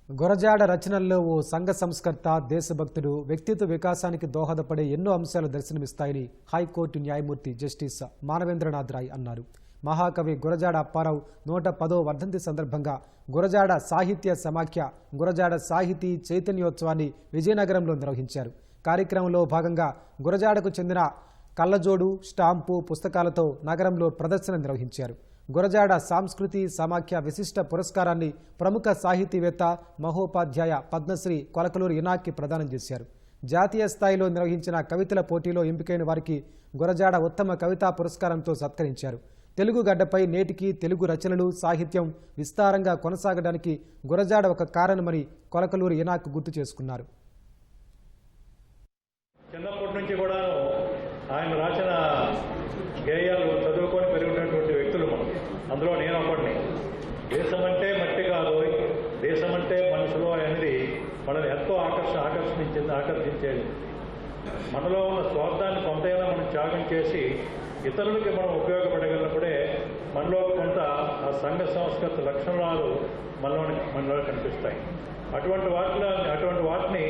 గురజాడ రచనల్లో ఓ సంఘ సంస్కర్త, దేశభక్తుడు, వ్యక్తిత్వ వికాసానికి దోహదపడే ఎన్నో అంశాలు దర్శనమిస్తాయని హైకోర్టు న్యాయమూర్తి జస్టిస్ మానవేంద్రనాథ్ రాయ్ అన్నారు. మహాకవి గురజాడ అప్పారావు 110వ వర్ధంతి సందర్భంగా గురజాడ సాహిత్య సమాఖ్య గురజాడ సాహితీ చైతన్యోత్సవాన్ని విజయనగరంలో నిర్వహించారు. కార్యక్రమంలో భాగంగా గురజాడకు చెందిన కళ్ళజోడు, స్టాంపు, పుస్తకాలతో నగరంలో ప్రదర్శన నిర్వహించారు. గురజాడ సాంస్కృతి సమాఖ్య విశిష్ట పురస్కారాన్ని ప్రముఖ సాహితీవేత్త, మహోపాధ్యాయ పద్మశ్రీ కొలకలూరు ఇనాక్కి ప్రదానం చేశారు. జాతీయ స్థాయిలో నిర్వహించిన కవితల పోటీలో ఎంపికైన వారికి గురజాడ ఉత్తమ కవితా పురస్కారంతో సత్కరించారు. తెలుగు గడ్డపై నేటికి తెలుగు రచనలు, సాహిత్యం విస్తారంగా కొనసాగడానికి గురజాడ ఒక కారణమని కొలకలూరు ఇనాక్ గుర్తు చేసుకున్నారు. చిన్నప్పటి నుంచి కూడా ఆయన రాసిన గేయాలు చదువుకొని పెరిగినటువంటి వ్యక్తులు మనం. అందులో నేను ఒకటిని. దేశమంటే మట్టి కాదు, దేశమంటే మనుషులు అనేది మనల్ని ఎంతో ఆకర్షించేది. మనలో ఉన్న స్వార్థాన్ని కొంతైనా మనం త్యాగం చేసి ఇతరులకి మనం ఉపయోగపడగలిగినప్పుడే మనలో కొంత ఆ సంఘ సంస్కృత లక్షణాలు మనలో కనిపిస్తాయి. అటువంటి వాటిని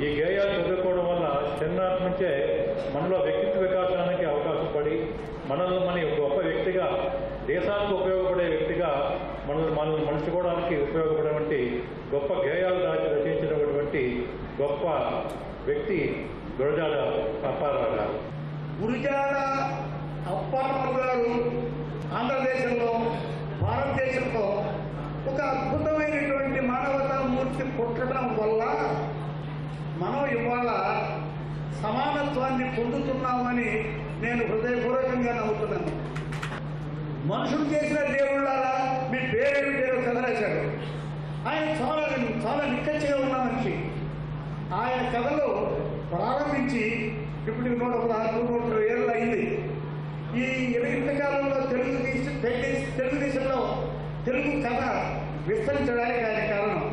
ఈ గేయాలు చదువుకోవడం వల్ల చిన్నటి నుంచే మనలో వ్యక్తిత్వ వికాసానికి అవకాశం పడి మనల్ని గొప్ప వ్యక్తిగా, దేశానికి ఉపయోగపడే వ్యక్తిగా మనల్ని మలుచుకోవడానికి ఉపయోగపడేటువంటి గొప్ప గేయాలు రచించినటువంటి గొప్ప వ్యక్తి గురజాడ అప్పారావు గారు. గురజాడ అప్పారావు గారు ఆంధ్రదేశంలో, భారతదేశంలో ఒక అద్భుతమైనటువంటి మానవతామూర్తి పుట్టడం వల్ల మనం ఇవాళ సమానత్వాన్ని పొందుతున్నామని నేను హృదయపూర్వకంగా నమ్ముతున్నాను. మనుషులు చేసిన దేవుళ్ళారా మీ పేరేమిటో కథరాశాడు. ఆయన చాలా నిక్కచ్చిగా ఉన్న మనిషి. ఆయన కథలు ప్రారంభించి ఇప్పుడు 160 ఏళ్ళు అయింది. ఈ ఇంతకాలంలో తెలుగుదేశంలో తెలుగు కథ విస్తరించడానికి ఆయన కారణం.